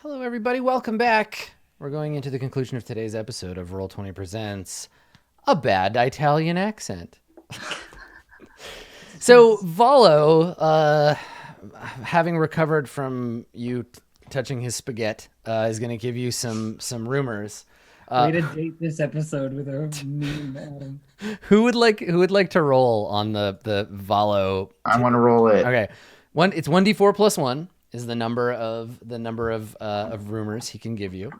Hello, everybody. Welcome back. We're going into the conclusion of today's episode of Roll20 Presents A Bad Italian Accent. So, Volo, having recovered from you touching his spaghetti, is going to give you some rumors. Way to date this episode with a meme, Adam. Who would like to roll on the Volo? I want to roll it. Okay, it's 1d4 plus 1 is the number of rumors he can give you.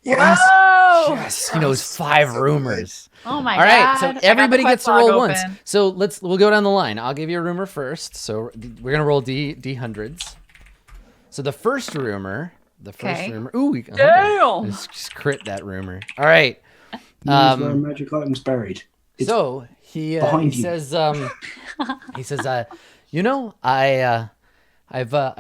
Yes. Whoa! Yes, he knows 5 rumors. Oh my All right, god! so everybody gets to roll once. Open. So we'll go down the line. I'll give you a rumor first. So we're gonna roll d hundreds. So the first rumor. Ooh, Damn! just crit that rumor. All right. Where magic items buried. It's So he behind you. says you know, I've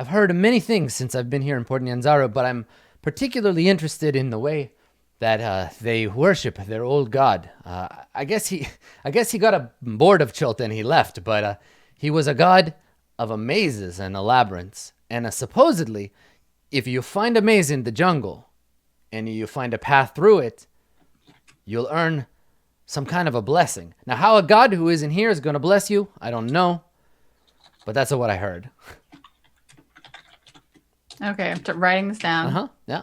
heard of many things since I've been here in Port Nyanzaro, but I'm particularly interested in the way that they worship their old god. I guess he got bored of Chult and he left, but he was a god of a mazes and a labyrinths, and supposedly, if you find a maze in the jungle and you find a path through it, you'll earn some kind of a blessing. Now, how a god who isn't here is going to bless you, I don't know, but that's what I heard. Okay, I'm writing this down. Yeah.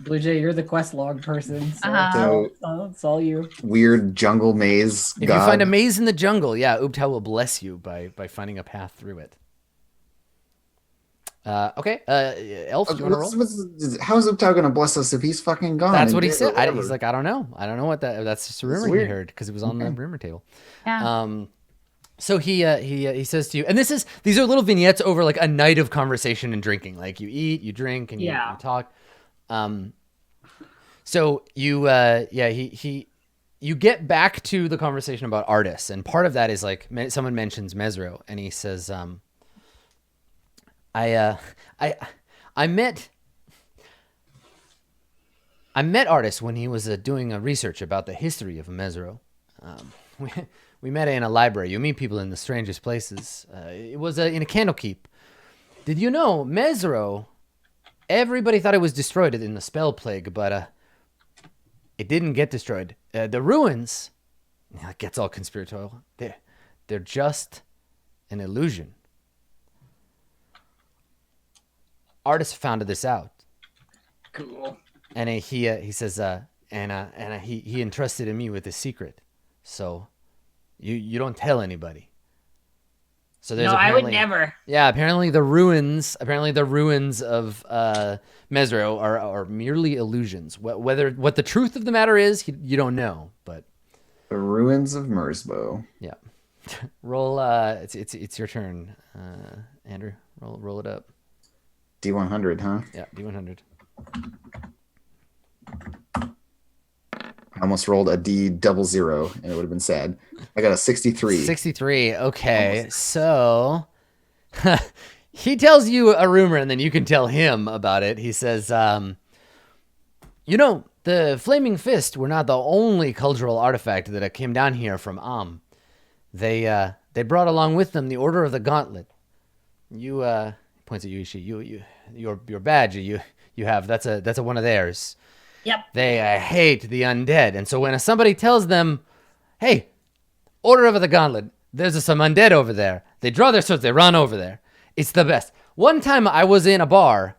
Blue Jay, you're the quest log person. So it's all you. Weird jungle maze If god. you find a maze in the jungle, Ubtao will bless you by finding a path through it. Okay, Elf, you want to roll? How's Uptao going to bless us if he's fucking gone? That's what he dead or said. whatever? He's like, I don't know what that's just a rumor he weird. heard because it was on the rumor table. Yeah. So he says to you, and these are little vignettes over like a night of conversation and drinking. Like you eat, you drink, and you talk. So you get back to the conversation about artists, and part of that is like someone mentions Mesro, and he says, I met artists when he was doing a research about the history of Mesro. We met in a library. You meet people in the strangest places. It was in a Candlekeep. Did you know Mesro? Everybody thought it was destroyed in the spell plague, but it didn't get destroyed. The ruins, it gets all conspiratorial. They're just an illusion. Artists found this out. Cool. And he says, and he entrusted me with a secret. So you don't tell anybody. So there's I would never. Yeah, apparently the ruins of Mesro are merely illusions. What the truth of the matter is, you don't know. But The ruins of Mersbo. yeah, roll. It's your turn, Andrew. Roll it up. D100, huh? Yeah, D100. I almost rolled a D00, and it would have been sad. I got a 63. 63. Okay, so he tells you a rumor, and then you can tell him about it. He says, you know, the Flaming Fist were not the only cultural artifact that came down here from Am. They brought along with them the Order of the Gauntlet. You points at you, Ishi. Your badge you have, that's a one of theirs. Yep. They hate the undead, and so when somebody tells them, hey, Order of the Gauntlet, there's some undead over there, they draw their swords, they run over there. It's the best. One time I was in a bar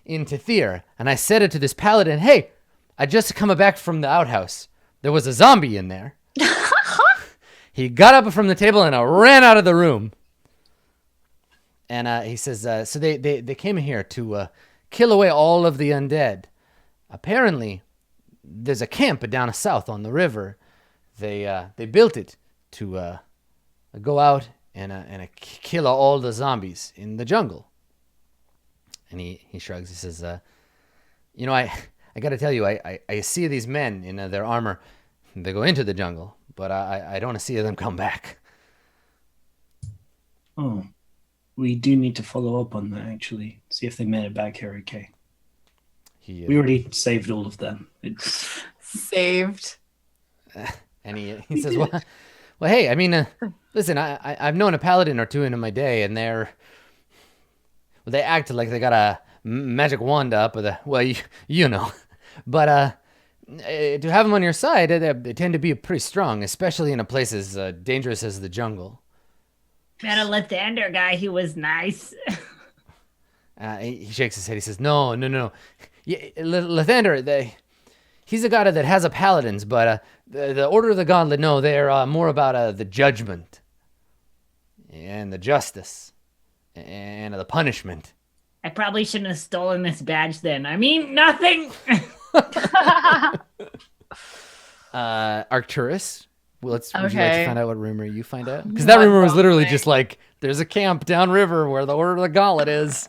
in Tethir, and I said it to this paladin, hey, I just come back from the outhouse. There was a zombie in there. He got up from the table and ran out of the room. And he says, so they came here to kill away all of the undead. Apparently, there's a camp down south on the river. They built it to go out and kill all the zombies in the jungle. And he shrugs. He says, you know, I got to tell you, I see these men in their armor. They go into the jungle, but I don't see them come back. Oh, we do need to follow up on that, actually. See if they made it back here okay. We already saved all of them. It's Saved. And he says, well, hey, I mean, listen, I've known a paladin or two in my day, and they act like they got a magic wand up with a, well, you know. But to have them on your side, they tend to be pretty strong, especially in a place as dangerous as the jungle. Met a Lathander guy who was nice. He shakes his head. He says, no. Yeah, Lathander, he's a god that has a paladins, but the Order of the Gauntlet, no, they're more about the judgment and the justice and the punishment. I probably shouldn't have stolen this badge then. I mean, nothing. Arcturus, would you like to Okay. find out what rumor you find out? Because that rumor was literally just like, there's a camp downriver where the Order of the Gauntlet is.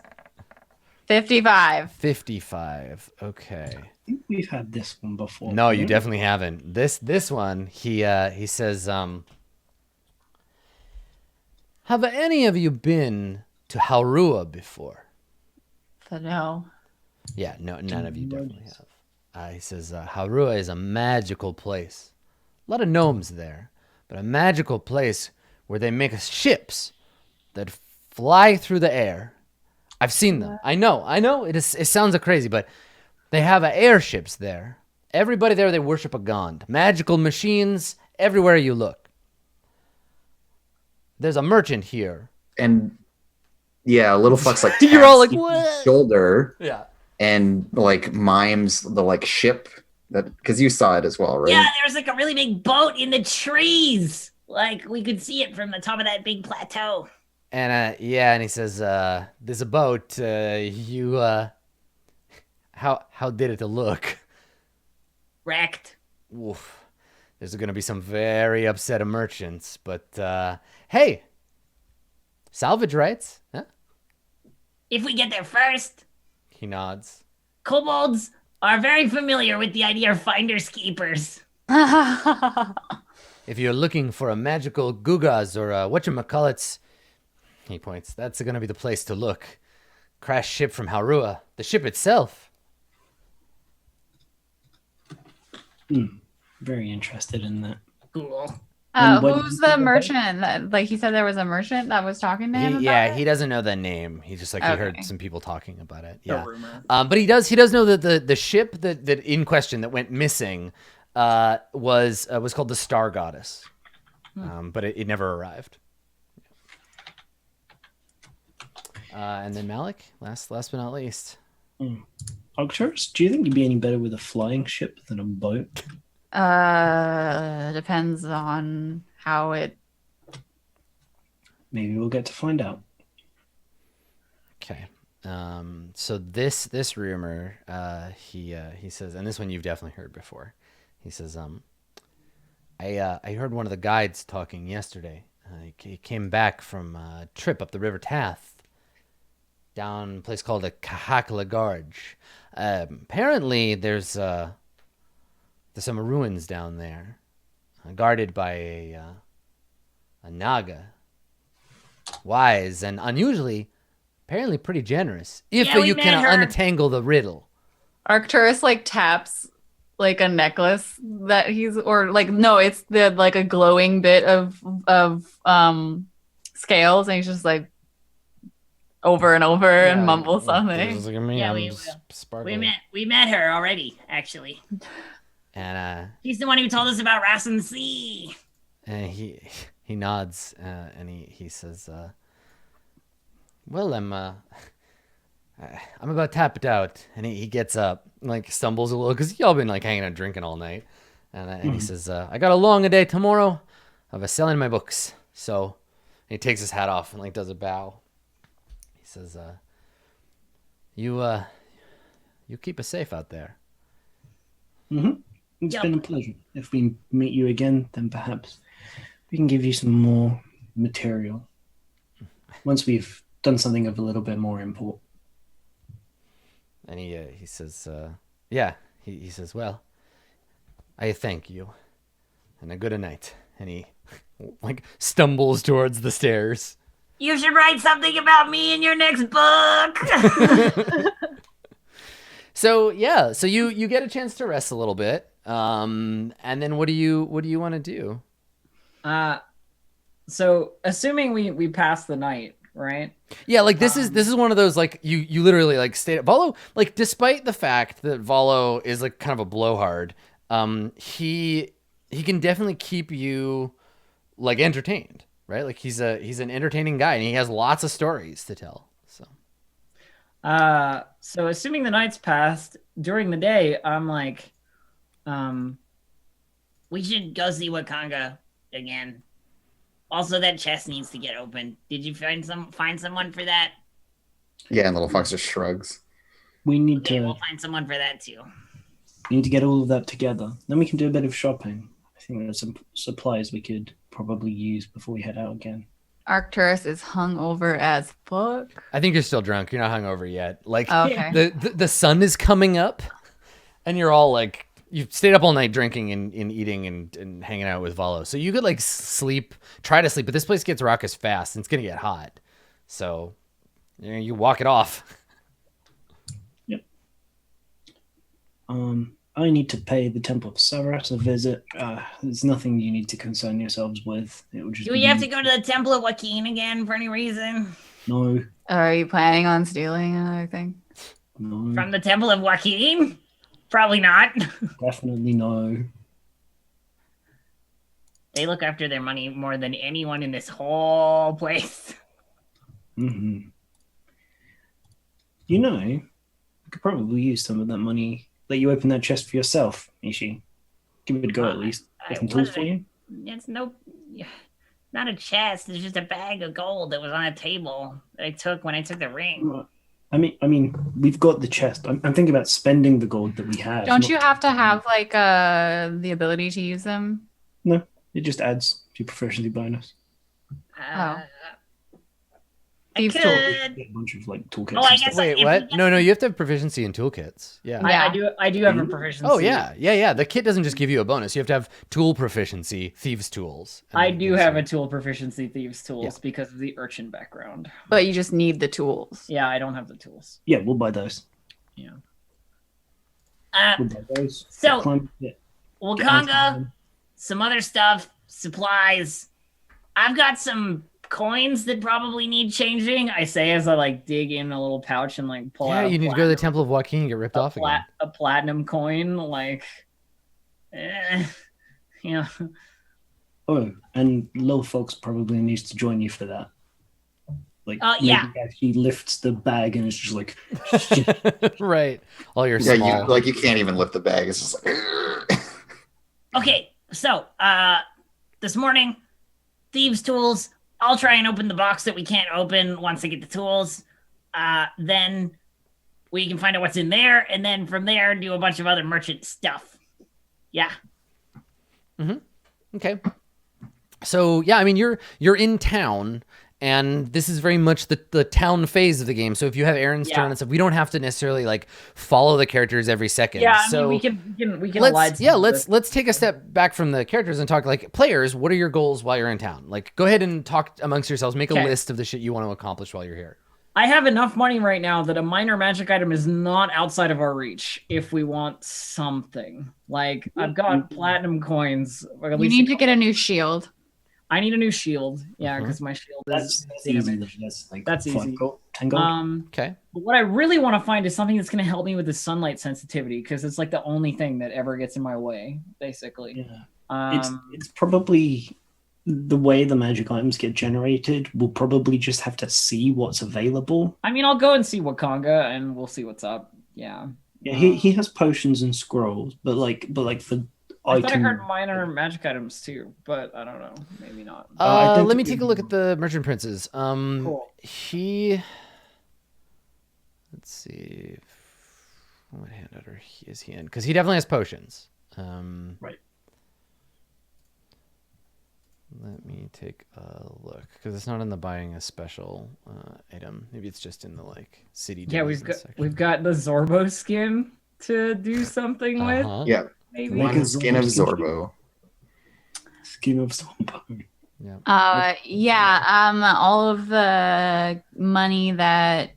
55. 55. Okay. I think we've had this one before. No, you definitely haven't. This one, he says, have any of you been to Haurua before? So no. Yeah, no, none of you definitely have. He says, Haurua is a magical place. A lot of gnomes there, but a magical place where they make ships that fly through the air. I've seen them. I know. It sounds crazy, but they have airships there. Everybody there, they worship a god. Magical machines everywhere you look. There's a merchant here. And yeah, little fucks like You're all like, taps what? his shoulder Yeah. and like mimes the like ship that, because you saw it as well, right? Yeah, there's like a really big boat in the trees. Like we could see it from the top of that big plateau. And and he says, there's a boat. How did it look? Wrecked. Oof. There's going to be some very upset merchants, but hey, salvage rights? Huh? If we get there first, He nods. kobolds are very familiar with the idea of finders keepers. If you're looking for a magical gugas or whatchamacallits, he points, that's going to be the place to look. Crash ship from Haurua. The ship itself. Very interested in that. Cool. And what Who's did you the say? merchant? Like he said there was a merchant that was talking to him about Yeah, it? he doesn't know the name. He just he heard Okay. some people talking about it. A Yeah. rumor. But he does know that the ship that in question that went missing was called the Star Goddess. But it never arrived. And then Malik, last but not least. Arcturus, do you think you'd be any better with a flying ship than a boat? Depends on how it. Maybe we'll get to find out. Okay. So this rumor, he says, and this one you've definitely heard before. He says, I heard one of the guides talking yesterday. He came back from a trip up the River Tath, down a place called the Kahakla Gorge. Apparently, there's some ruins down there, guarded by a Naga, wise and unusually, apparently pretty generous. If Yeah, we you met can her. untangle the riddle. Arcturus like taps like a necklace that he's or like no, it's the like a glowing bit of scales, and he's just like over and over and mumbles something. Yeah, we met her already, actually. And She's the one who told us about Rassen Sea. and he nods and he says, "Well, I'm about tapped out." And he gets up, like stumbles a little because y'all been like hanging out drinking all night. And he says, "I got a long day tomorrow. I was selling my books." So he takes his hat off and like does a bow. He says, "You keep us safe out there." It's Yep. been a pleasure. If we meet you again, then perhaps we can give you some more material. Once we've done something of a little bit more import. And he says, he says, "Well, I thank you, and a good night." And he like stumbles towards the stairs. You should write something about me in your next book. So you get a chance to rest a little bit. And then what do you want to do? So assuming we pass the night, right? Yeah, like this is one of those like you literally like stayed Volo, like despite the fact that Volo is like kind of a blowhard, he can definitely keep you like entertained, right? Like he's an entertaining guy and he has lots of stories to tell. So assuming the night's passed, during the day, I'm like, We should go see Wakanga again. Also, that chest needs to get open. Did you find someone for that? Yeah, and Little Fox just shrugs. We need Okay, to we'll find someone for that too. get all of that together. Then we can do a bit of shopping. I think there's some supplies we could probably use before we head out again. Arcturus is hungover as fuck. I think you're still drunk. You're not hungover yet. Like Oh, okay. the sun is coming up, and you're all like you've stayed up all night drinking and eating and hanging out with Volo. So you could like try to sleep, but this place gets raucous fast and it's gonna get hot. So you walk it off. Yep. I need to pay the Temple of Saras a visit. There's nothing you need to concern yourselves with. It would just Do we have to go to the Temple of Joaquin again for any reason? No. Are you planning on stealing another thing? No. From the Temple of Joaquin? Probably not. Definitely no. They look after their money more than anyone in this whole place. Mm-hmm. You know, you could probably use some of that money. Let you open that chest for yourself, Ishi. Give it a go at least. Get some tools for you. It's not a chest. It's just a bag of gold that was on a table that I took when I took the ring. I mean, we've got the chest. I'm thinking about spending the gold that we have. Don't you have to have like the ability to use them? No, it just adds to your proficiency bonus. I Thieves' could. tool. Get a bunch of like toolkits. Oh, I and guess stuff. Wait, if what? we get- No, you have to have proficiency in toolkits. Yeah. Yeah. I do have a proficiency. Oh yeah. The kit doesn't just give you a bonus. You have to have tool proficiency, thieves' tools. and I then do gives have you- a tool proficiency, thieves' tools, Yeah. because of the urchin background. But you just need the tools. Yeah, I don't have the tools. Yeah, we'll buy those. Yeah. We'll buy those. So- Climb it. Wakanga, some other stuff, supplies. I've got some coins that probably need changing. I say as I like dig in a little pouch and like pull Yeah, out. you need to go to the Temple of Joaquin and get ripped off again. a platinum coin, like, yeah. Oh, and Lil Fox probably needs to join you for that. Like, yeah. maybe he lifts the bag and it's just like, Right. All your Yeah, small. you can't even lift the bag. It's just like. Okay, so this morning, thieves' tools. I'll try and open the box that we can't open once I get the tools. Then we can find out what's in there, and then from there do a bunch of other merchant stuff. Yeah. Okay. So yeah, I mean you're in town, and this is very much the town phase of the game. So if you have errands to Yeah. run and stuff, we don't have to necessarily like follow the characters every second. Yeah, I so mean, we can align let's take a step back from the characters and talk like players. What are your goals while you're in town? Like go ahead and talk amongst yourselves. Make a Okay. list of the shit you want to accomplish while you're here. I have enough money right now that a minor magic item is not outside of our reach if we want something. Like, I've got platinum coins. Or at You least need to get a new shield. I need a new shield. Yeah, because my shield that's is easy. damaged. That's like That's 5 easy. gold, 10 gold. Okay. But what I really want to find is something that's going to help me with the sunlight sensitivity, because it's like the only thing that ever gets in my way, basically. Yeah. It's probably the way the magic items get generated. We'll probably just have to see what's available. I mean, I'll go and see Wakanga, and we'll see what's up. Yeah. Yeah, he has potions and scrolls, but like for I thought I item. heard minor magic items too, but I don't know. Maybe not. I Let me think take a look at the merchant princes. Cool. Let's see. What hand order is he in? Because he definitely has potions. Right. Let me take a look because it's not in the buying a special item. Maybe it's just in the like city. Yeah, denizens we've section. got the Zorbo skin to do something with. Uh-huh. Yeah, Maybe. Make one a skin of Zorbo. Zorbo. Skin of Stormbo. All of the money that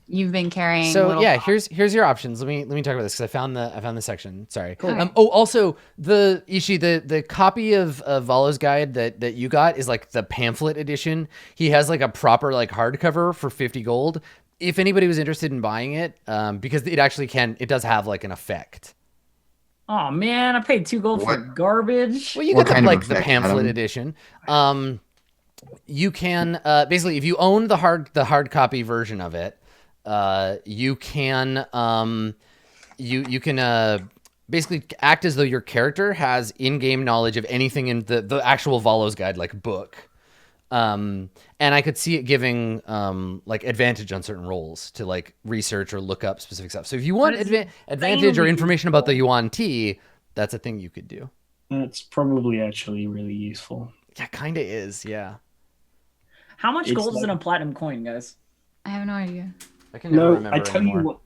you've been carrying. So little yeah, box. here's your options. Let me talk about this because I found the section. Sorry. Cool. Also the the copy of Valo's guide that you got is like the pamphlet edition. He has like a proper like hardcover for 50 gold. If anybody was interested in buying it, because it does have like an effect. Oh man, I paid 2 gold for What? garbage. Well, you What got kind of the effect, pamphlet Adam? edition. You can basically, if you own the hard copy version of it, you can you can basically act as though your character has in-game knowledge of anything in the actual Valo's guide like book. And I could see it giving like advantage on certain rolls to like research or look up specific stuff. So if you want But it's advantage or insanely information about the useful. Yuan Ti, that's a thing you could do. That's probably actually really useful. Yeah, kind of is. Yeah. How much It's gold is in like- a platinum coin, guys? I have no idea. I can never No, remember I tell anymore. you what.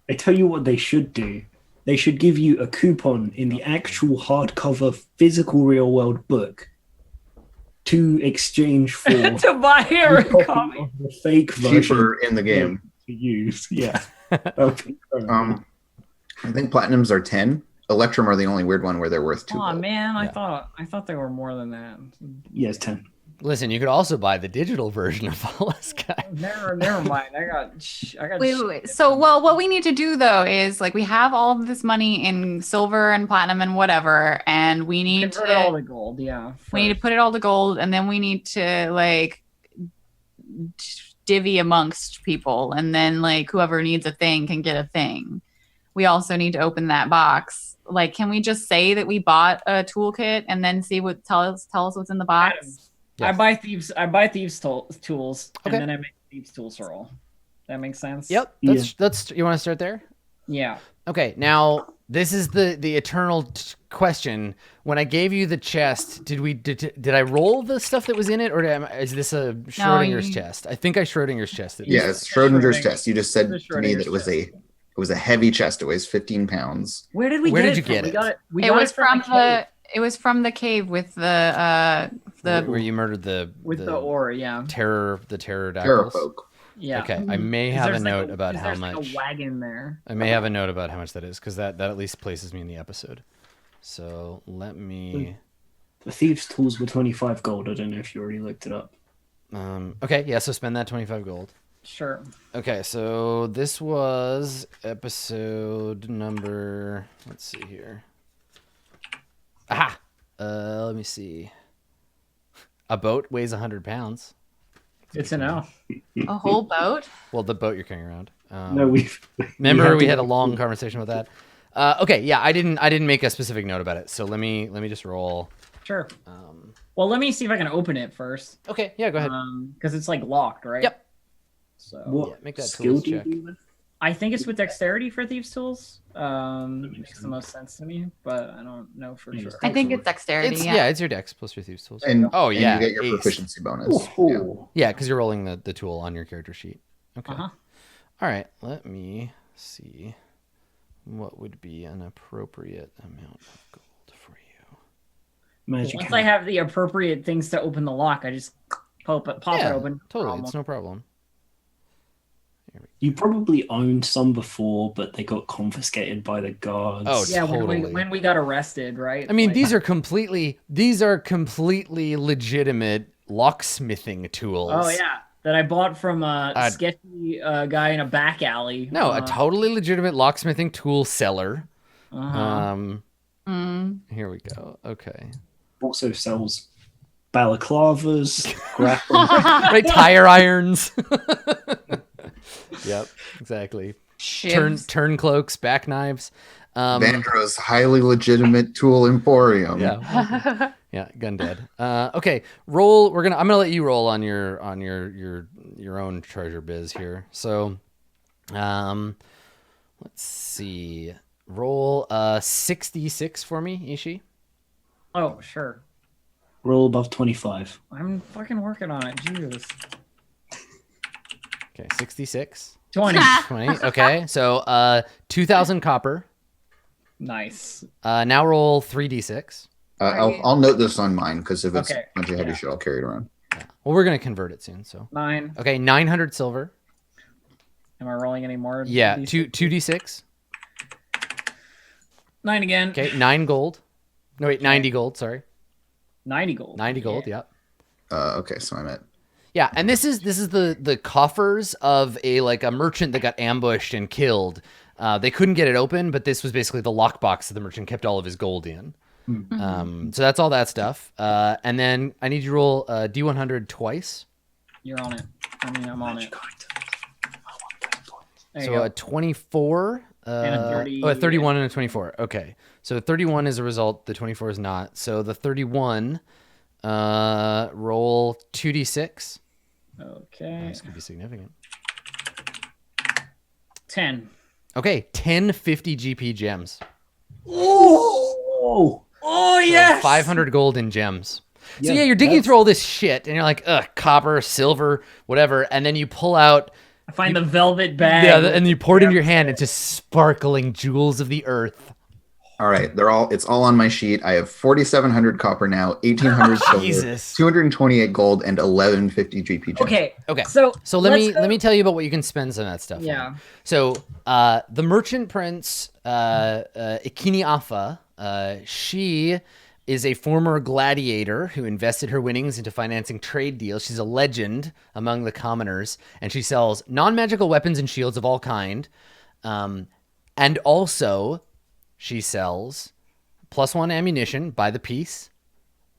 I tell you what they should do. They should give you a coupon in the actual hardcover physical real world book to exchange for To buy a a copy copy. of the fake version Cheaper in the game. to use. Yeah. That would be incredible. I think platinums are 10. Electrum are the only weird one where they're worth 2 Oh gold. man, Yeah. I thought they were more than that. Yes, 10. Listen, you could also buy the digital version of Valo's guide. Never mind. I got. Wait. So, well, what we need to do though is like we have all of this money in silver and platinum and whatever, and we need Convert all to the gold. Yeah. we need to first. put it all to gold, and then we need to like divvy amongst people, and then like whoever needs a thing can get a thing. We also need to open that box. Like, can we just say that we bought a toolkit and then see what tell us what's in the box? Adam, Yes. I buy thieves tools, Okay. and then I make thieves tools roll. That makes sense. Yep. That's you want to start there? Yeah. Okay. Now this is the eternal question. When I gave you the chest, did I roll the stuff that was in it, or is this a Schrodinger's you- chest? I think I Schrodinger's chest. Yeah, it's Schrodinger's Schrodinger. chest. You just said It's to me that Schrodinger's it was a heavy chest. It weighs 15 pounds. Where did we Where get did it you from? get We it? got it. We It got was it from cave the it was from the cave with the where you murdered the ore. Yeah. terror Terror dapples. folk. Yeah. Okay, I may 'Cause have a there's like note about 'cause how there's like much. a wagon there. I may have a note about how much that is because that at least places me in the episode. So let me. The thieves' tools were 25 gold. I don't know if you already looked it up. Okay, yeah. So spend that 25 gold. Sure. Okay, so this was episode number. Let's see here. Aha. Let me see. A boat weighs 100 pounds. It's a no. a whole boat. Well, the boat you're carrying around. No, we've. Remember have we to had a go long through- conversation with that. Okay, yeah, I didn't make a specific note about it. So let me just roll. Sure. Well, let me see if I can open it first. Okay, yeah, go ahead. Because it's like locked, right? Yep. So What Yeah, make that skill tools do you check. do with? I think it's with dexterity for thieves' tools. makes Makes the most sense to me, but I don't know for Yeah, sure. it's I think it's dexterity. It's, yeah. it's your dex plus your thieves tools. And, Oh, and yeah, you get your ace. proficiency bonus. Yeah. Oh, Yeah, because you're rolling the tool on your character sheet. Okay. Uh-huh. All right, let me see what would be an appropriate amount of gold for you. magic. Once hand. I have the appropriate things to open the lock, I just pop it yeah, open. totally. Problem. It's no problem. You probably owned some before, but they got confiscated by the guards. Oh, Yeah, Totally. when we got arrested, right? I mean, Like, these are completely legitimate locksmithing tools. Oh yeah, that I bought from a sketchy guy in a back alley. No, a totally legitimate locksmithing tool seller. uh-huh. Here we go. Okay. Also sells balaclavas, grappling. Right, tire irons. Yep, exactly. Shivs. Turn cloaks, back knives. Vandro's highly legitimate tool emporium. Yeah. Yeah, gun dead. Okay, roll. I'm gonna let you roll on your own treasure biz here. So, let's see. Roll 66 for me, Ishi. Oh sure, Roll above 25. I'm fucking working on it. Jesus. Okay, 66. 20. 20. Okay, so 2,000 copper. Nice. Now roll 3d6. I'll note this on mine because if it's Okay, a bunch of heavy yeah. shit, I'll carry it around. Well, we're gonna convert it soon. So 9. okay, 900 silver. Am I rolling any more? Yeah, These- 2d6. 9 again. Okay, 9 gold. No, wait, 90 gold, sorry. 90 gold. 90 gold, yeah. Okay, so I'm at. Yeah, and this is the coffers of a merchant that got ambushed and killed. They couldn't get it open, but this was basically the lockbox that the merchant kept all of his gold in. So that's all that stuff. And then I need you to roll D100 twice. You're on it. I mean, I'm on it. There you So go. a 24. And a 30. A 31 and a 24. Okay. So 31 is a result. The 24 is not. So the 31, roll 2d6. Okay. This could be significant. 10. Okay, 10 50 GP gems. Oh, Oh, So yes! 500 gold in gems. So Yeah, yeah, you're digging that's- through all this shit, and you're like, ugh, copper, silver, whatever, and then you pull out, I find the velvet bag. yeah, and you pour it into your hand. It's just sparkling jewels of the earth. All right, it's all on my sheet. I have 4,700 copper now, 1,800 silver, Jesus. 228 gold, and 1150 GP gems. Okay. Okay. So let let's me tell you about what you can spend some of that stuff on. Yeah. So the merchant prince Ikini Afa, she is a former gladiator who invested her winnings into financing trade deals. She's a legend among the commoners, and she sells non-magical weapons and shields of all kind. And also she sells +1 ammunition by the piece,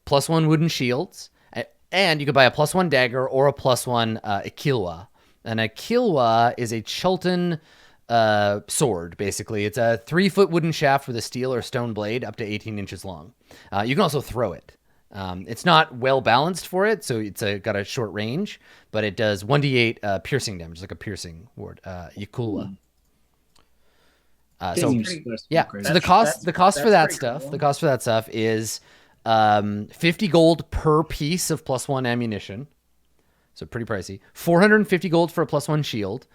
+1 wooden shields, and you could buy a +1 dagger or a +1 Akilwa. An Akilwa is a Chultan sword, basically. It's a 3-foot wooden shaft with a steel or stone blade up to 18 inches long. You can also throw it. It's not well balanced for it, so it's got a short range, but it does 1d8 piercing damage, like a piercing ward. Yakulwa. So yeah, so the cost for that pretty stuff, cool. the cost for that stuff is 50 gold per piece of +1 ammunition. So pretty pricey. 450 gold for a +1 shield,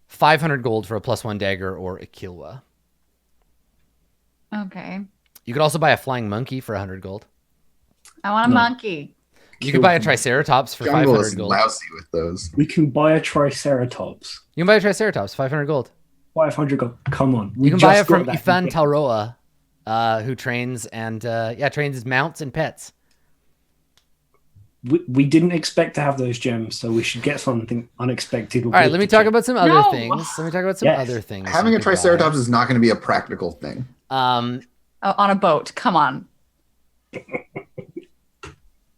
500 gold for a +1 dagger or a kilwa. Okay. You could also buy a flying monkey for 100 gold. I want a monkey. You could buy a triceratops for Jungle 500 is gold. lousy with those. we can buy a triceratops. You can buy a triceratops, 500 gold. 500 gold. Come on. You can buy it from that. Ifan Talroa, who trains and trains his mounts and pets. We didn't expect to have those gems, so we should get something unexpected. All right, let me talk about some other No. things. Let me talk about some Yes. other things. Having you a could buy. triceratops is not going to be a practical thing. Oh, on a boat. Come on.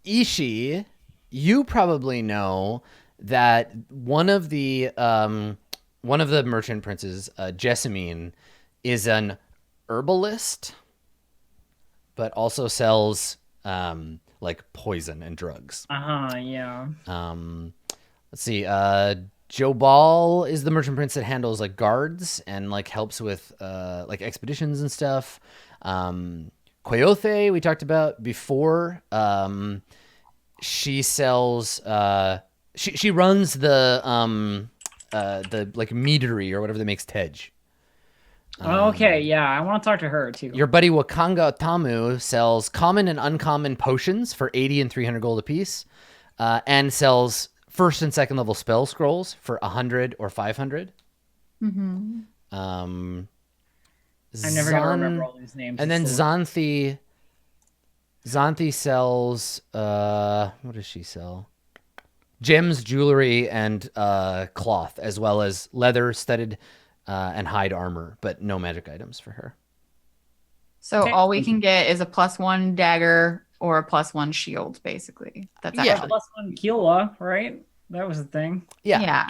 Ishi, you probably know that one of the merchant princes, Jessamine, is an herbalist, but also sells like poison and drugs. Yeah. Let's see. Joe Ball is the merchant prince that handles like guards and like helps with like expeditions and stuff. Coyothe we talked about before. She sells. She runs the like meadery or whatever that makes tej. Okay, yeah, I want to talk to her too. Your buddy Wakanga Tamu sells common and uncommon potions for 80 and 300 gold apiece, and sells first and second level spell scrolls for 100 or 500. Mm-hmm. I'm never gonna remember all these names. And then It's so- Xanthi sells what does she sell? Gems, jewelry, and cloth, as well as leather, studded, and hide armor, but no magic items for her. So Okay. all we can get is a +1 dagger or a +1 shield, basically. That's Yeah. actually +1 Kila, right? That was the thing. Yeah.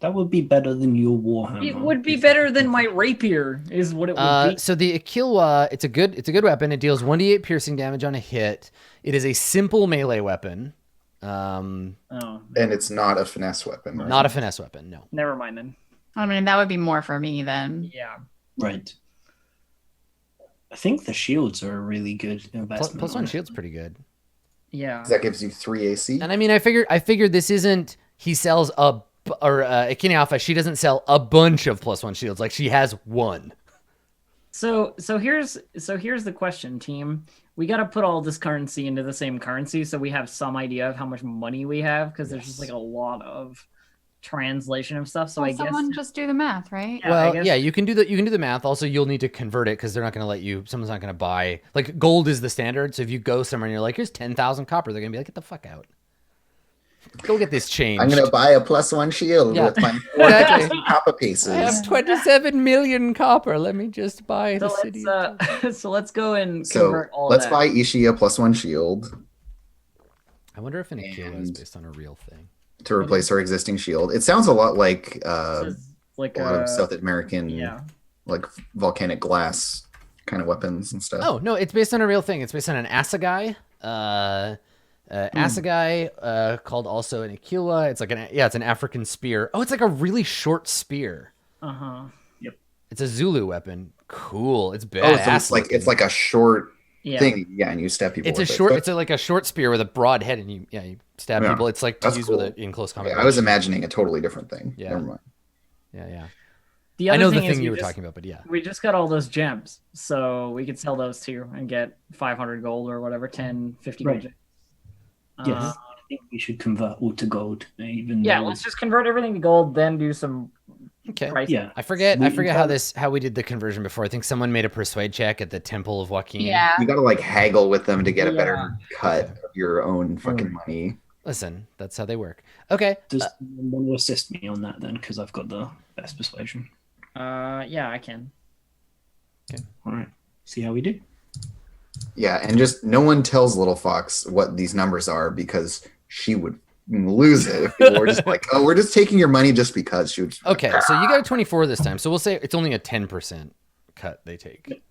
That would be better than your Warhammer. It would be better than my rapier, is what it would be. So the Akilwa, it's a good weapon. It deals 1d8 piercing damage on a hit. It is a simple melee weapon. Oh, And it's not a finesse weapon. Right? Not a finesse weapon, no. never mind then. I mean, that would be more for me then. Yeah. Right. I think the shields are a really good investment. +1 shield's pretty good. Yeah. That gives you 3 AC. And I mean, I figured this isn't. He sells Ikini Alpha. She doesn't sell a bunch of +1 shields. Like she has one. So here's the question, team. We got to put all this currency into the same currency so we have some idea of how much money we have, because there's just like a lot of translation of stuff. So Well, I guess someone just do the math, right? Yeah, I Well, guess- yeah, you can do the math. Also, you'll need to convert it because they're not going to let you. Someone's not going to buy like gold is the standard. So if you go somewhere and you're like, here's 10,000 copper, they're going to be like, get the fuck out. Go get this changed. I'm gonna buy a +1 shield Yeah. with my Exactly. 4,000 copper I pieces. have 27 million copper. Let me just buy the so city. so let's go and So convert all let's that. buy Ishii a +1 shield I wonder if an Aquila is And- based on a real thing. to replace her existing shield. It sounds a lot like This is like a lot of South American yeah. like volcanic glass kind of weapons and stuff. Oh no, it's based on a real thing. It's based on an assegai. Assegai, called also an Aquila. It's like it's an African spear. Oh, it's like a really short spear. Uh-huh. It's a Zulu weapon. Cool. It's Oh, badass. so it's like a short Yeah. thing. Yeah, and you stab people. It's a with it. short. So- It's like a short spear with a broad head, and you stab Yeah, people. It's like to that's use cool. with it in close combat. Okay, I was imagining a totally different thing. Yeah. Never mind. Yeah. The I other know the thing is thing you we were just- talking about, but yeah. We just got all those gems, so we could sell those too and get 500 gold or whatever, 10, 50 Right. gold. gems. Yes. Uh, I think we should convert all to gold. Even yeah, though- let's just convert everything to gold, then do some Okay. price. Yeah. I forget We- how we did the conversion before. I think someone made a persuade check at the Temple of Joaquin. Yeah. You gotta like haggle with them to get a Yeah. better cut Okay. of your own fucking money. Listen, that's how they work. Okay. Does someone will assist me on that then? Because I've got the best persuasion. Yeah, I can. All right. See how we do. Yeah, and just no one tells Little Fox what these numbers are because she would lose it if people were just like, "Oh, we're just taking your money just because." She would. Okay, so you got a 24 this time. So we'll say it's only a 10% cut they take.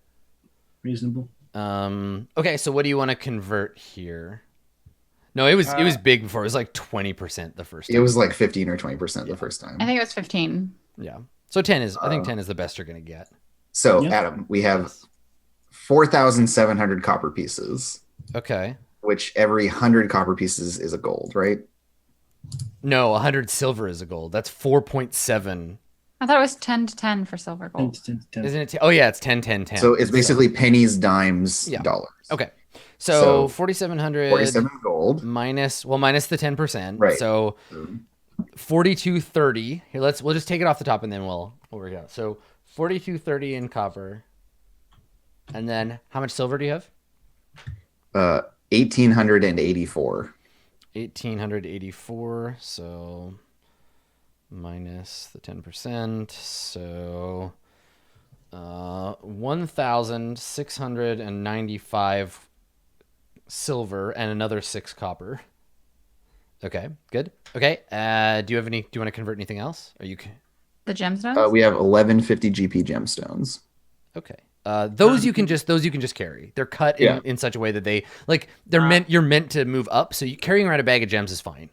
Reasonable. Okay, so what do you want to convert here? No, it was big before. It was like 20% the first time. It was like 15 or 20% the first time. I think it was 15. Yeah. So 10 is I think 10 is the best you're going to get. So, Yeah. Adam, we have 4,700 copper pieces, Okay. which every 100 copper pieces is a gold, right? No, 100 silver is a gold. That's 4.7. I thought it was 10 to 10 for silver 10 gold. to 10 to 10. Isn't it? Oh yeah, it's 10 10 10. So it's basically pennies, dimes, Yeah. dollars. Okay. So So, 4,700 47 gold. minus the 10%. Right. So 42.30. Here, we'll just take it off the top and then we'll work it out. So 42.30 in copper. And then how much silver do you have? 1,884. 1,884. So minus the 10%. So 1,695 silver and another 6 copper. Okay, good. Okay, do you want to convert anything else? Are you The gemstones? We have 1150 GP gemstones. okay? Those you can just carry. They're cut in such a way that you're meant to move up. So carrying around a bag of gems is fine.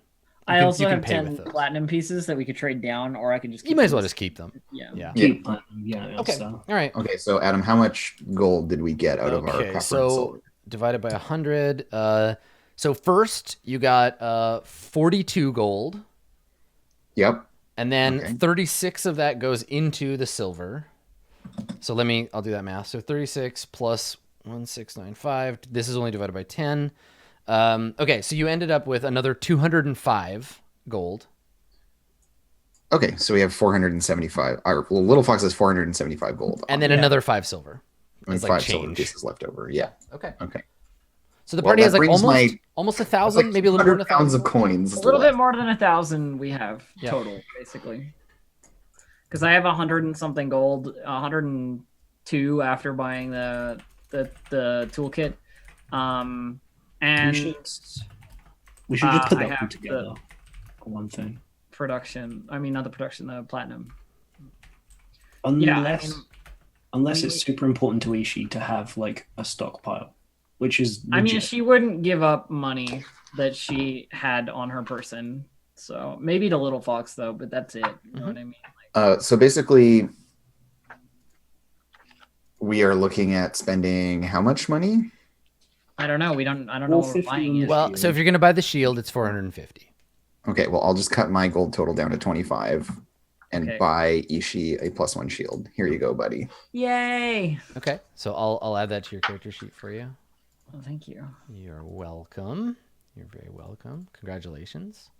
I also you can have pay 10 with those. platinum pieces that we could trade down, or I could just. You might as well them. just keep them. Yeah. Yeah. Keep platinum, yeah. Okay. So. All right. Okay, so Adam, how much gold did we get out of our copper Okay, and so silver? divided by 100. So first you got 42 gold, Yep. and then Okay. 36 of that goes into the silver. So I'll do that math. So 36 plus 1,695. This is only divided by 10. Okay, so you ended up with another 205 gold. Okay, so we have 475. Our Little Fox has 475 gold. And then another 5 silver. and it's 5 like silver change. pieces left over. Yeah. Okay. Okay. So the Well, party that has like brings almost That's 1,000, like maybe a little more than 200 pounds 1,000. of coins. A little left. bit more than 1,000 we have total, basically. Because I have 100 and something gold, 102 after buying the toolkit, and We should just put I that have all together. For one thing. production. I mean, not the production, the platinum. Unless, I mean, unless it's super important to Ishii to have like a stockpile, which is. I mean, legit. she wouldn't give up money that she had on her person. So maybe to Little Fox though, but that's it. You know what I mean? So basically, we are looking at spending how much money? I don't know. I don't know what we're 450 buying on yet. the Well, so if you're going to buy the shield, it's 450. Okay, well, I'll just cut my gold total down to 25 and Okay. buy Ishii a +1 shield. Here you go, buddy. Yay! Okay, so I'll add that to your character sheet for you. Oh, thank you. You're welcome. You're very welcome. Congratulations.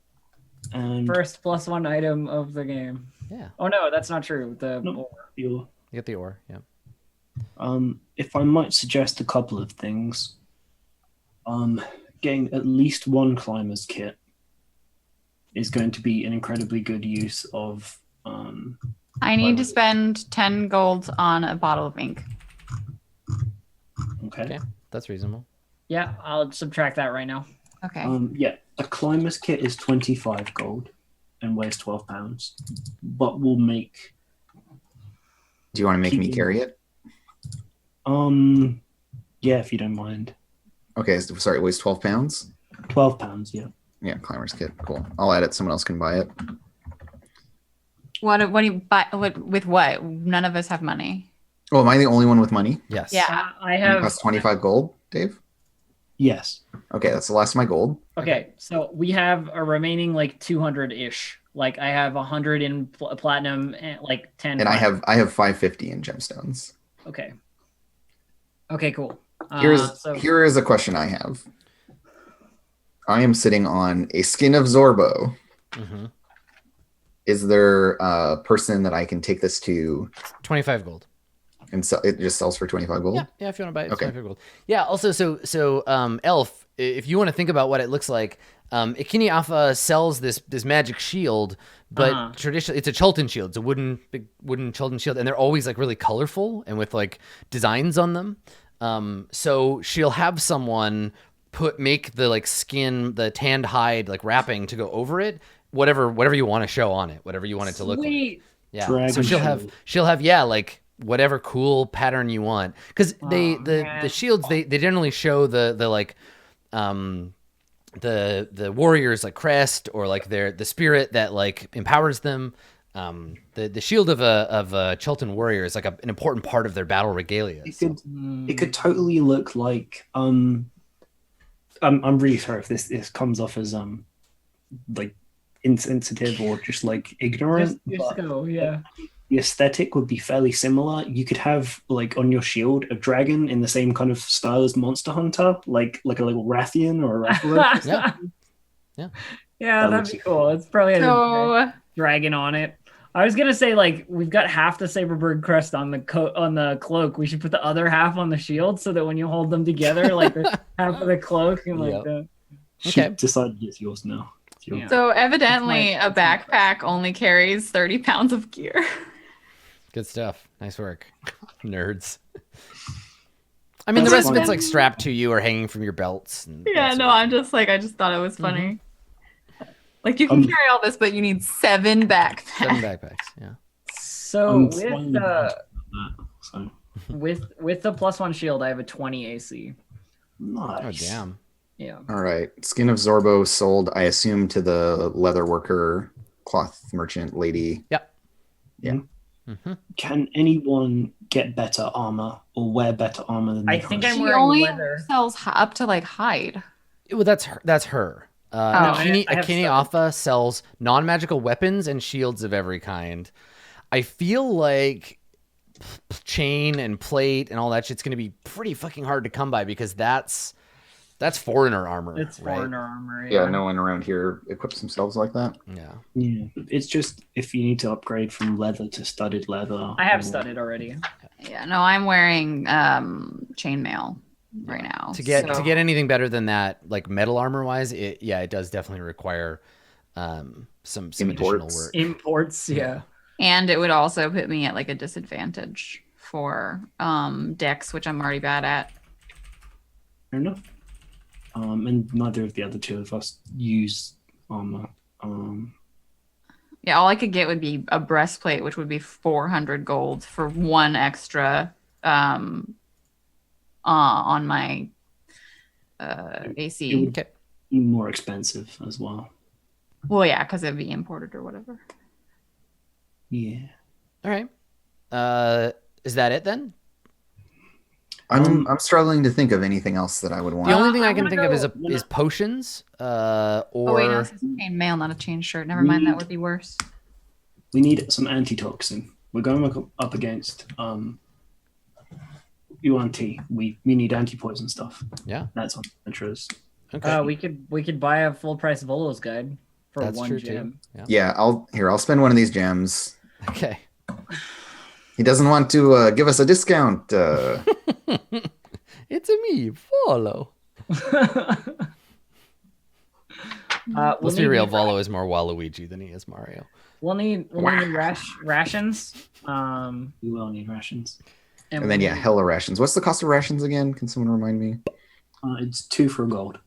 And First +1 item of the game. Yeah. Oh no, that's not true. The No. you're, You get the ore. Yeah. if I might suggest a couple of things, getting at least one climber's kit is going to be an incredibly good use of. I need to spend 10 gold on a bottle of ink. Okay. That's reasonable. Yeah, I'll subtract that right now. Okay. Yeah, a climber's kit is 25 gold and weighs 12 pounds, but will make. Do you want to make me carry it? Yeah, if you don't mind. Okay, sorry, it weighs 12 pounds? 12 pounds, yeah. Yeah, climber's kit. Cool. I'll add it. Someone else can buy it. What do you buy? With what? None of us have money. Oh, am I the only one with money? Yes. Yeah. I It have. costs 25 gold, Dave? Yes. Okay, that's the last of my gold. Okay, so we have a remaining like 200-ish. Like I have 100 in platinum and like 10. And I platinum. have 550 in gemstones. Okay. Okay, cool. Here is a question I have. I am sitting on a skin of Zorbo. Mm-hmm. Is there a person that I can take this to 25 gold. and sell? It just sells for 25 gold? Yeah, if you want to buy it, it's Okay. 25 gold. Yeah, also, Elf, if you want to think about what it looks like, Ikini Alpha sells this magic shield, but traditionally it's a Chultan shield. It's a big wooden Chultan shield, and they're always like really colorful and with like designs on them. So she'll have someone make the like skin, the tanned hide like wrapping to go over it, whatever you want to show on it, whatever you want it to look like. Yeah. Dragon So she'll have like whatever cool pattern you want, because the shields they generally show the like the warrior's like crest or like the spirit that like empowers them. The shield of a Chultan warrior is like an important part of their battle regalia. It could totally look like I'm really sorry if this comes off as like insensitive or just like ignorant. Just go, yeah. The aesthetic would be fairly similar. You could have like on your shield a dragon in the same kind of style as Monster Hunter, like a little Rathian or a Rathalos. Yeah. That'd be cool. It's probably a So dragon on it. I was gonna say like we've got half the Saberbird crest on the cloak. We should put the other half on the shield so that when you hold them together, like the half of the cloak and like the. She Okay. decided it's yours now. It's yours. Yeah. So evidently That's a backpack only carries 30 pounds of gear. Good stuff. Nice work, nerds. I mean, the rest of it's like strapped to you or hanging from your belts. And Yeah, that no, sort of I'm just like, I just thought it was funny. Like you can carry all this, but you need 7 backpacks. 7 backpacks. Yeah. So fine with that, so. with the +1 shield, I have a 20 AC. Nice. Oh damn. Yeah. All right. Skin of Zorbo sold, I assume, to the leather worker, cloth merchant lady. Yep. Yeah. Mm-hmm. Can anyone get better armor or wear better armor than I the think current- I'm She wearing only leather. sells up to like hide. Well, that's her. That's her. I have Akini stuff. Alpha sells non-magical weapons and shields of every kind. I feel like chain and plate and all that shit's going to be pretty fucking hard to come by, because that's foreigner armor. It's right? foreigner armor. Yeah, no one around here equips themselves like that. Yeah. Yeah, it's just if you need to upgrade from leather to studded leather. I have or- studded already. Yeah, no, I'm wearing chainmail right now. To get so- anything better than that, like metal armor wise, it does definitely require some additional Imports. work. Imports, yeah. And it would also put me at like a disadvantage for dex, which I'm already bad at. Fair enough. And neither of the other two of us use armor. Yeah, all I could get would be a breastplate, which would be 400 gold for 1 extra on my AC. Okay. More expensive as well. Well, yeah, because it'd be imported or whatever. Yeah. All right. Is that it then? I'm struggling to think of anything else that I would want. The only thing I I can wanna think of go- is potions. Or Oh wait, no, it's a chain mail, not a chain shirt. Never mind, that would be worse. We need some antitoxin. We're going up against UNT. We need anti-poison stuff. Yeah. That's on interest. Okay. We could buy a full price Volo's guide. for That's one true gem. too. Yeah, I'll spend one of these gems. Okay. He doesn't want to give us a discount. It's a me, follow. Let's be real, Volo is more Waluigi than he is Mario. We'll need rations. We will need rations. And then hella rations. What's the cost of rations again? Can someone remind me? It's 2 for a gold.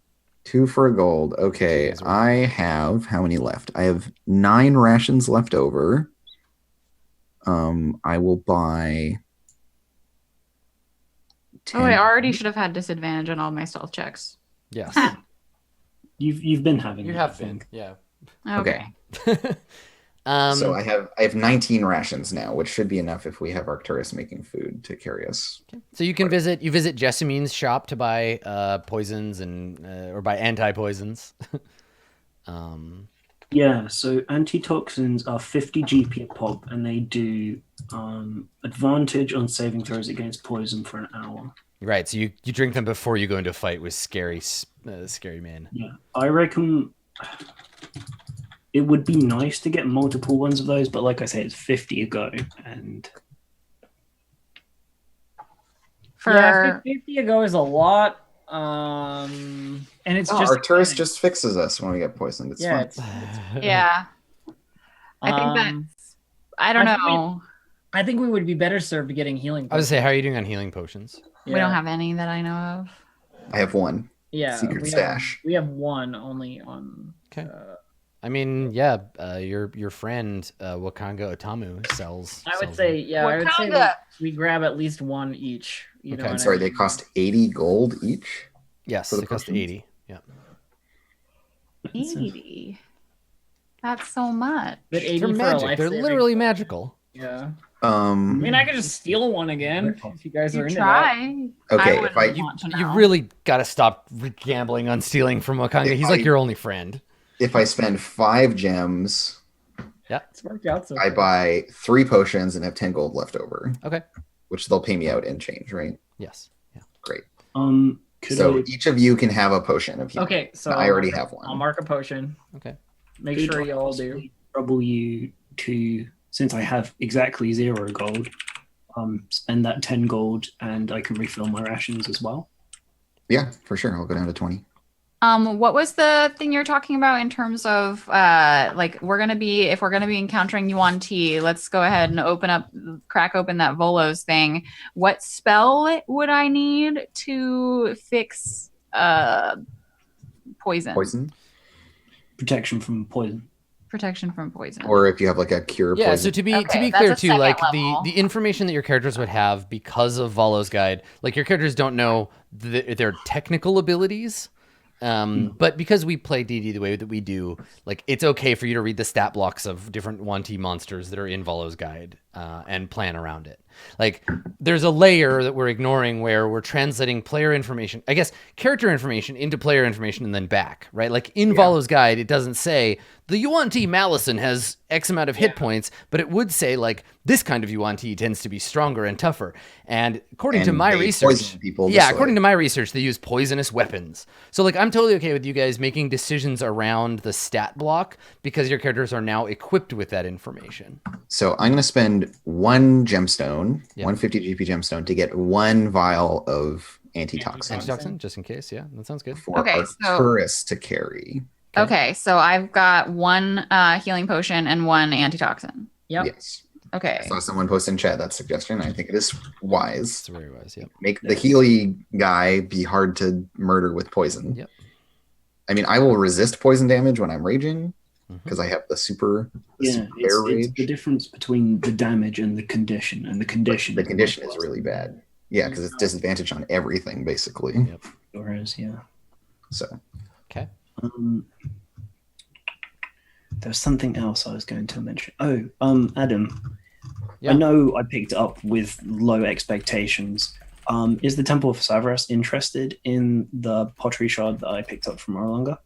2 for a gold. Okay, I have how many left? I have 9 rations left over. I will buy 10. Oh, I already should have had disadvantage on all my stealth checks. Yes. You've been having. You it, have I been. think. Yeah. Okay. So I have 19 rations now, which should be enough if we have Arcturus making food to carry us. So you can visit Jessamine's shop to buy poisons and or buy anti-poisons. Yeah, so antitoxins are 50 GP a pop, and they do advantage on saving throws against poison for an hour. Right. So you drink them before you go into a fight with scary men. Yeah, I reckon it would be nice to get multiple ones of those, but like I say, it's 50 a go, and Yeah, 50 a go is a lot. And it's just Arcturus just fixes us when we get poisoned. It's fine. Yeah. I think that's, I don't know. I think we would be better served getting healing I was gonna say, how are you doing on healing potions? We don't have any that I know of. I have 1. Yeah, Secret stash. We have 1 only on. Okay. I mean, yeah, your friend Wakanga Otamu sells. I would say, yeah, I would say we grab at least 1 each. You know, I'm sorry, they cost 80 gold each? Yes, they cost 80. Yeah. 80. That's so much. But 80 They're for magic. They're literally magical. Yeah. I mean, I could just steal one again if you guys are into try. that. Okay, you really got to stop gambling on stealing from Wakanga. He's like your only friend. If I spend 5 gems, It's worked out so I buy 3 potions and have 10 gold left over. Okay. Which they'll pay me out in change, right? Yes. Yeah. Great. So each of you can have a potion of healing. Okay, so I already have one. I'll mark a potion. Okay. Make sure you all do. Trouble you to, since I have exactly 0 gold, spend that 10 gold and I can refill my rations as well. Yeah, for sure. I'll go down to 20. What was the thing you're talking about in terms of like if we're gonna be encountering Yuan Ti, let's go ahead and crack open that Volo's thing. What spell would I need to fix poison? Poison? Protection from poison. Protection from poison. Or if you have like a cure Yeah, poison. so to be Okay, that's clear a too, second like level. the information that your characters would have because of Volo's guide, like your characters don't know their technical abilities. But because we play D&D the way that we do, like it's okay for you to read the stat blocks of different 1T monsters that are in Volo's guide and plan around it. Like there's a layer that we're ignoring where we're translating player information, I guess character information into player information and then back, right? Like in Volo's guide, it doesn't say the Yuan Ti Malison has X amount of hit points, but it would say like this kind of Yuan Ti tends to be stronger and tougher. And according to my they research, poison people yeah, this according way. to my research, they use poisonous weapons. So like I'm totally okay with you guys making decisions around the stat block because your characters are now equipped with that information. So I'm going to spend 1 gemstone, Yeah. 150 GP gemstone to get 1 vial of antitoxin Antitoxin, just in case. Yeah, that sounds good. for Okay, so- Arcturus to carry. Okay, so I've got 1 healing potion and 1 antitoxin. Yep. Yes. Okay. I saw someone post in chat that suggestion. I think it is wise. It's very wise. Yeah. Make the Healy guy be hard to murder with poison. Yep. I mean, I will resist poison damage when I'm raging Mhm. because I have the super Yeah, bear it's rage. the difference between the damage and the condition, and the condition. The condition is really bad. Yeah, because it's disadvantage on everything basically. Yep. Whereas, yeah. So Okay. There's something else I was going to mention. Oh, Adam. Yeah. I know I picked it up with low expectations. Is the Temple of Savras interested in the pottery shard that I picked up from Orlanga?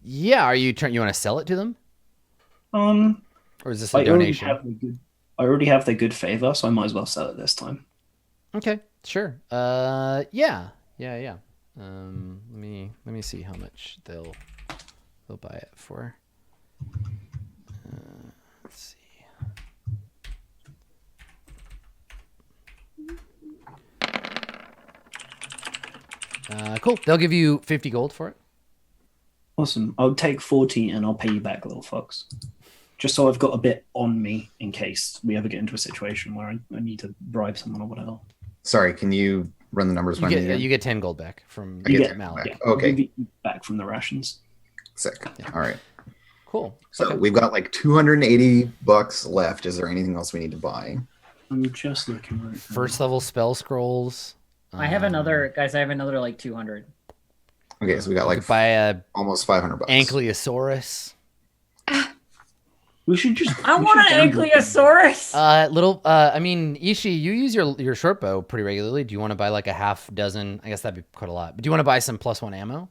Yeah. Are you trying? You want to sell it to them, or is this a I already donation? have the good favor, so I might as well sell it this time. Okay. Sure. Yeah. Let me see how much they'll We'll buy it for. Let's see. Cool. They'll give you 50 gold for it. Awesome. I'll take 40 and I'll pay you back, little fox. Just so I've got a bit on me in case we ever get into a situation where I need to bribe someone or whatever. Sorry, can you run the numbers? You get 10 gold back from I get Malik. back. Okay. I'll give you back from the rations. Sick. All right. Cool. So Okay. we've got like $280 left. Is there anything else we need to buy? I'm just looking right now. First level spell scrolls. I have another, guys. I have another like 200. Okay, so we got You like could buy a almost $500. Ankylosaurus. We should just. I we want should an gamble. Ankylosaurus. I mean, Ishi, you use your short bow pretty regularly. Do you want to buy like a half dozen? I guess that'd be quite a lot. But do you want to buy some +1 ammo?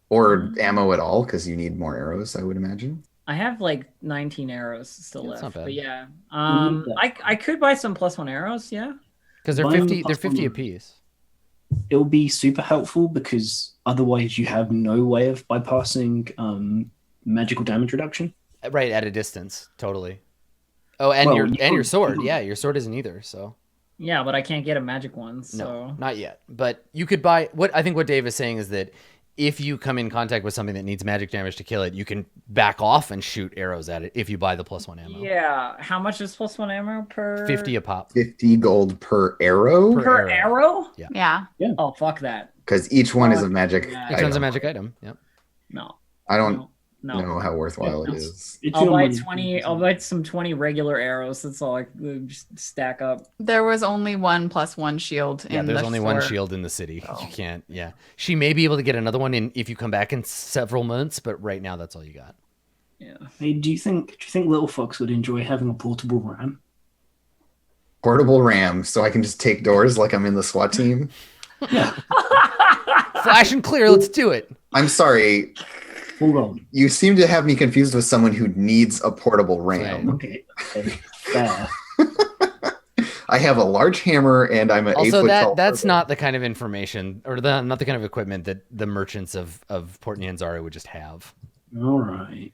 Or ammo at all, because you need more arrows, I would imagine. I have like 19 arrows still That's left, not bad. but yeah, need that. I could buy some +1 arrows. Yeah. Because they're Buy them 50. They're +1 50 ammo. apiece. It'll be super helpful because otherwise you have no way of bypassing magical damage reduction. Right at a distance, totally. Oh, and Well, your you and your don't- sword. you Yeah, your sword isn't either. So Yeah, but I can't get a magic one. So no, not yet. But you could buy. What I think what Dave is saying is that if you come in contact with something that needs magic damage to kill it, you can back off and shoot arrows at it if you buy the +1 ammo. yeah. How much is +1 ammo per 50 a pop. 50 gold per arrow, per arrow? Yeah. Oh fuck that. because each one is a magic Yeah. Each one's a item. magic item. Yep. No. I don't No. know how worthwhile it It's- is. it's I'll your buy money. 20. I'll buy some 20 regular arrows. That's all I just stack up. There was only one +1 shield Yeah, in there's the only one store. shield in the city. Oh. You can't. Yeah, she may be able to get another one in if you come back in several months, but right now that's all you got. Yeah. Hey, do you think Little Fox would enjoy having a portable ram? Portable ram, so I can just take doors like I'm in the SWAT team. Flash and clear. Let's do it. I'm sorry, Hold on. you seem to have me confused with someone who needs a portable ram. Okay. Fair. I have a large hammer and I'm an 8 Also, foot tall. that's person. not the kind of information or not the kind of equipment that the merchants of Port Nyanzari would just have. All right.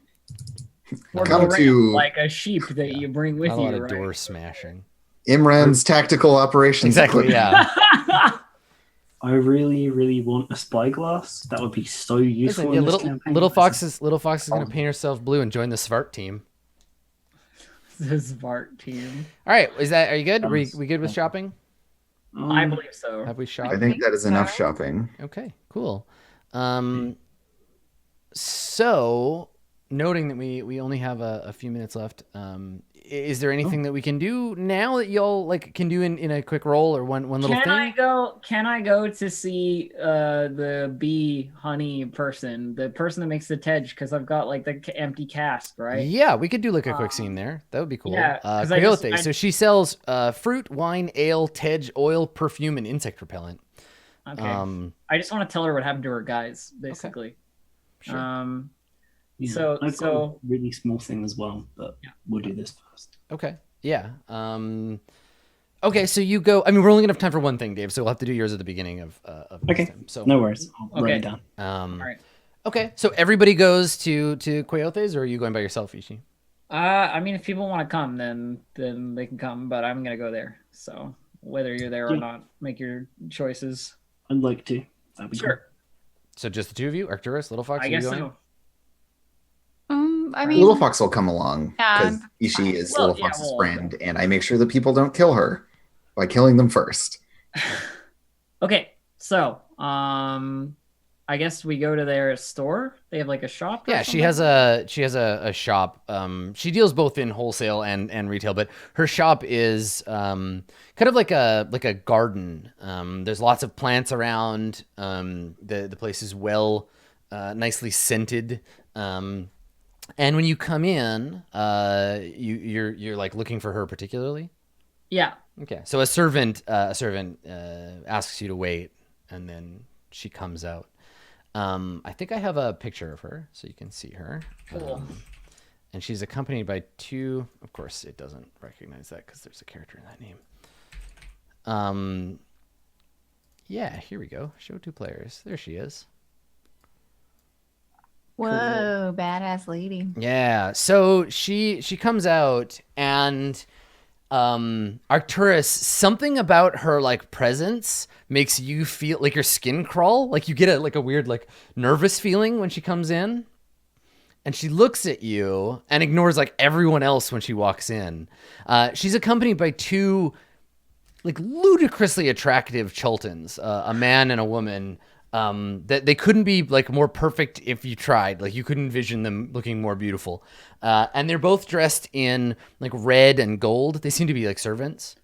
Portable Come ram, to- like a sheep that you bring with Not a lot you, of right? door smashing. Imran's tactical operations. Exactly. equipment. Yeah. I really, really want a spyglass. That would be so useful. Listen, yeah, in this little campaign. little fox is going to paint herself blue and join the Svart team. The smart team. All right, are you good? We good with shopping? I believe so. Have we shopped? I think that is enough so. shopping. Okay, cool. So noting that we only have a few minutes left, is there anything that we can do now that y'all can do in a quick roll or one little Can thing? Can I go to see the bee honey person, the person that makes the tej? Because I've got like the empty cask, right? Yeah, we could do like a quick scene there. That would be cool. yeah, 'cause I Coyote. just- So she sells fruit, wine, ale, tej, oil, perfume, and insect repellent. Okay. I just want to tell her what happened to her guys, basically. Sure. Yeah, So- I've got so- a really small thing as well, but we'll do this first. Okay. Yeah. Okay, so you go. I mean, we're only gonna have time for one thing, Dave. So we'll have to do yours at the beginning of next Okay. time. So No worries. I'll write Okay. it down. All right. Okay, so everybody goes to Coyote's, or are you going by yourself, Ishi? I mean, if people want to come, then they can come, but I'm gonna go there. So whether you're there or Yeah. not, make your choices. I'd like to. That'd be Sure. So just the two of you, Arcturus, Little Fox. I are you guess going? so. I mean, Little Fox will come along Yeah, because Ishi is Well, Little yeah, Fox's well, friend, and I make sure that people don't kill her by killing them first. Okay, so I guess we go to their store. They have like a shop. or Yeah, she something? has a shop. She deals both in wholesale and retail, but her shop is kind of like a garden. There's lots of plants around. The place is nicely scented. And when you come in, you're like looking for her particularly. Yeah. Okay, so a servant asks you to wait, and then she comes out. I think I have a picture of her, so you can see her. Cool. And she's accompanied by two. Of course, it doesn't recognize that because there's a character in that name. Yeah, here we go. Show two players. There she is. Whoa, badass lady. Yeah. So she comes out, and Arcturus, something about her like presence makes you feel like your skin crawl. Like you get a weird like nervous feeling when she comes in. And she looks at you and ignores like everyone else when she walks in. She's accompanied by two like ludicrously attractive Chultans, a man and a woman. That they couldn't be like more perfect if you tried. Like you couldn't envision them looking more beautiful. And they're both dressed in like red and gold. They seem to be like servants.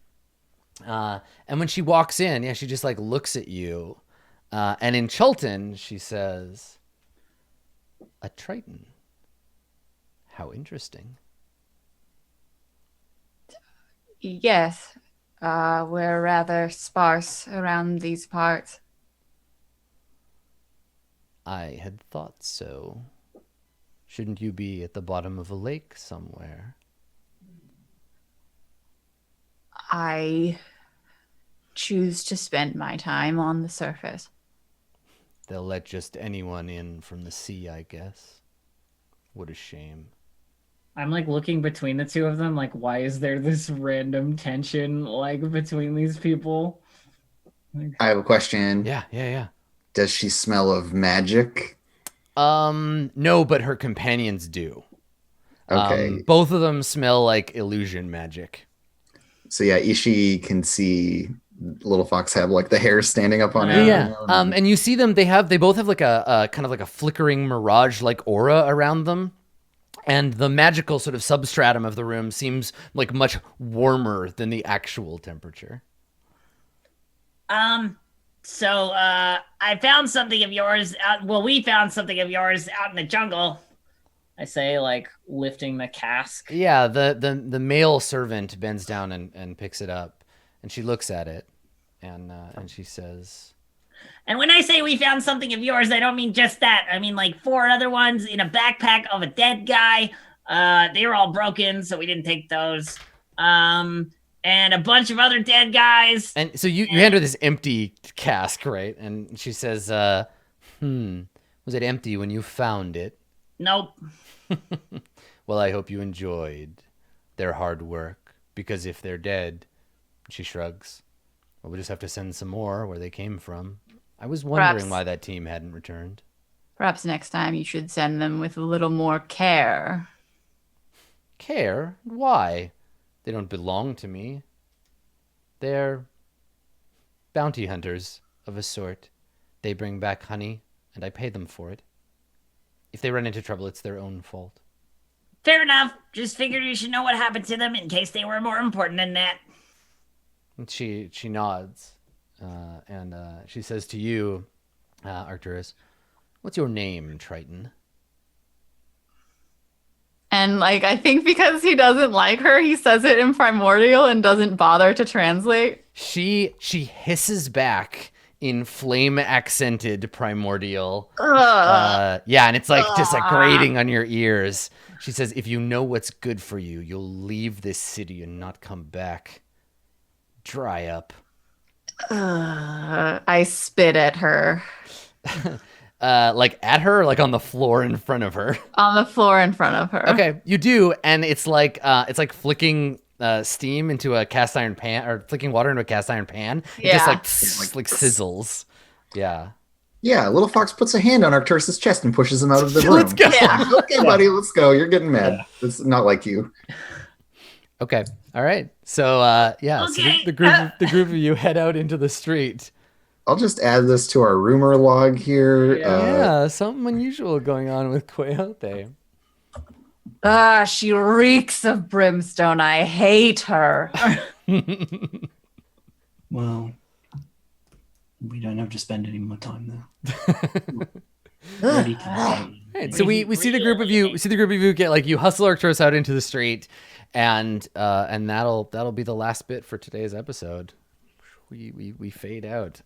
And when she walks in, yeah, she just like looks at you. And in Chultan, she says, "A Triton. How interesting." Yes, we're rather sparse around these parts. I had thought so. Shouldn't you be at the bottom of a lake somewhere? I choose to spend my time on the surface. They'll let just anyone in from the sea, I guess. What a shame. I'm like looking between the two of them, like, why is there this random tension like between these people? I have a question. Yeah. Does she smell of magic? No, but her companions do. Okay. Both of them smell like illusion magic. So yeah, Ishi can see Little Fox have like the hair standing up on her. Yeah. And you see them, they both have like a kind of like a flickering mirage like aura around them. And the magical sort of substratum of the room seems like much warmer than the actual temperature. So, I found something of yours out. Well, we found something of yours out in the jungle. I say, like, lifting the cask. Yeah, the male servant bends down and picks it up, and she looks at it, and she says, And when I say we found something of yours, I don't mean just that. I mean, like, 4 other ones in a backpack of a dead guy. They were all broken, so we didn't take those. And a bunch of other dead guys. And so you hand her this empty cask, right? And she says, was it empty when you found it? Nope. Well, I hope you enjoyed their hard work, because if they're dead, she shrugs, well, we'll just have to send some more where they came from. I was wondering why that team hadn't returned. Perhaps next time you should send them with a little more care. Care? Why? They don't belong to me. They're bounty hunters of a sort. They bring back honey, and I pay them for it. If they run into trouble, it's their own fault. Fair enough. Just figured you should know what happened to them in case they were more important than that. And she nods, and she says to you, Arcturus, "What's your name, Triton?" And like, I think because he doesn't like her, he says it in primordial and doesn't bother to translate. She hisses back in flame accented primordial. Yeah, and it's like just like grating on your ears. She says, "If you know what's good for you, you'll leave this city and not come back. Dry up." I spit at her. Like at her, or like on the floor in front of her? On the floor in front of her. Okay, you do, and it's like flicking steam into a cast iron pan, or flicking water into a cast iron pan. It just like sizzles. Yeah. Yeah, Little Fox puts a hand on Arcturus' chest and pushes him out of the room. Let's go. Yeah. Okay, buddy, let's go. You're getting mad. It's not like you. Okay. All right. So yeah, Okay. so the group of you head out into the street. I'll just add this to our rumor log here. Yeah, something unusual going on with Quayote. She reeks of brimstone. I hate her. Well, we don't have to spend any more time there. Ready to Right, so we see the group of you get like, you hustle Arcturus out into the street, and that'll be the last bit for today's episode. We fade out.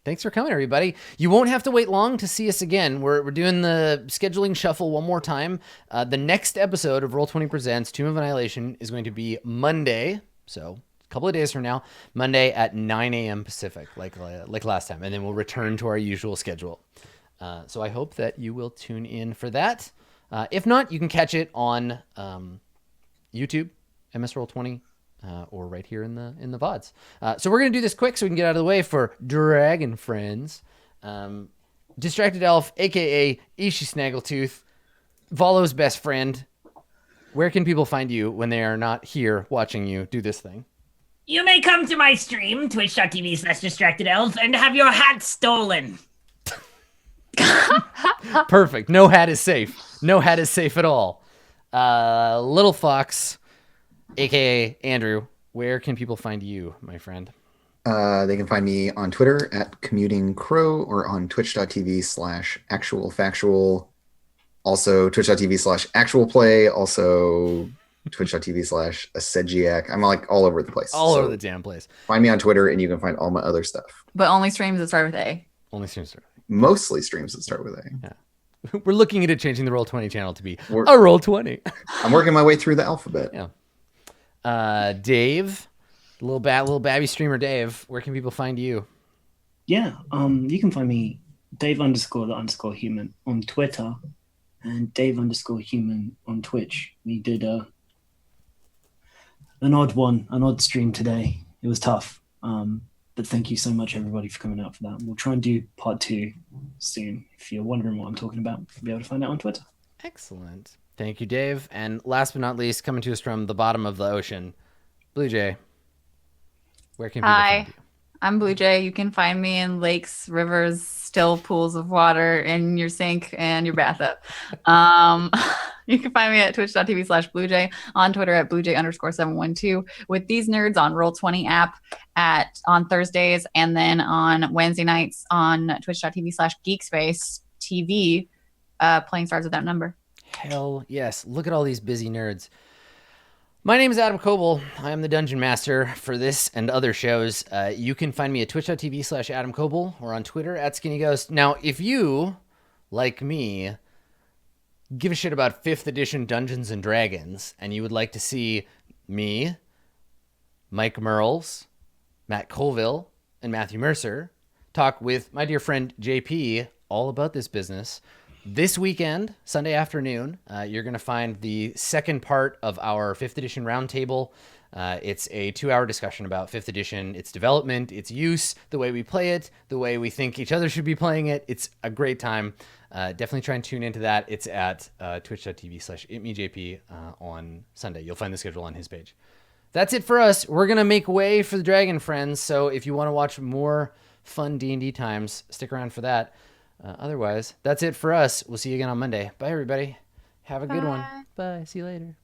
Thanks for coming, everybody. You won't have to wait long to see us again. We're doing the scheduling shuffle one more time. The next episode of Roll20 Presents Tomb of Annihilation is going to be Monday, so a couple of days from now, Monday at 9 a.m. Pacific, like last time, and then we'll return to our usual schedule. So I hope that you will tune in for that. If not, you can catch it on YouTube, MS Roll20, or right here in the VODs. So we're gonna do this quick so we can get out of the way for Dragon Friends. Distracted Elf, aka Ishi Snaggletooth, Volo's best friend. Where can people find you when they are not here watching you do this thing? You may come to my stream, twitch.tv/distractedelf, and have your hat stolen. Perfect. No hat is safe. No hat is safe at all. Little Fox, aka Andrew, where can people find you, my friend? They can find me on Twitter at commutingcrow or on twitch.tv/actualfactual. Also twitch.tv/actualplay. Also twitch.tv/asediac. I'm like all over the place. All over the damn place. Find me on Twitter and you can find all my other stuff. But only streams that start with A. Only streams. Mostly streams that start with A. Yeah. We're looking into changing the Roll20 channel to be a Roll20. I'm working my way through the alphabet. Yeah. Dave, little babby streamer Dave, where can people find you? Yeah, you can find me Dave_the_human on Twitter and Dave_human on Twitch. We did an odd stream today. It was tough. But thank you so much, everybody, for coming out for that. We'll try and do part 2 soon. If you're wondering what I'm talking about, you'll be able to find out on Twitter. Excellent. Thank you, Dave. And last but not least, coming to us from the bottom of the ocean, Blue Jay. Where can people find you? I'm Blue Jay. You can find me in lakes, rivers, still pools of water in your sink and your bathtub. You can find me at twitch.tv/BlueJay, on Twitter at BlueJay_712, with these nerds on Roll20 app on Thursdays, and then on Wednesday nights on twitch.tv/GeekSpace TV, playing Stars Without Number. Hell yes. Look at all these busy nerds. My name is Adam Coble. I am the Dungeon Master for this and other shows. You can find me at twitch.tv/Adam Coble or on Twitter at Skinny Ghost. Now, if you, like me, give a shit about 5th edition Dungeons and Dragons, and you would like to see me, Mike Merles, Matt Colville, and Matthew Mercer talk with my dear friend JP all about this business, this weekend, Sunday afternoon, you're going to find the second part of our 5th edition roundtable. It's a 2-hour discussion about 5th edition, its development, its use, the way we play it, the way we think each other should be playing it. It's a great time. Definitely try and tune into that. It's at twitch.tv/itmejp on Sunday. You'll find the schedule on his page. That's it for us. We're going to make way for the Dragon Friends, so if you want to watch more fun D&D times, stick around for that. Otherwise, that's it for us. We'll see you again on Monday. Bye, everybody. Have a good one. Bye. See you later.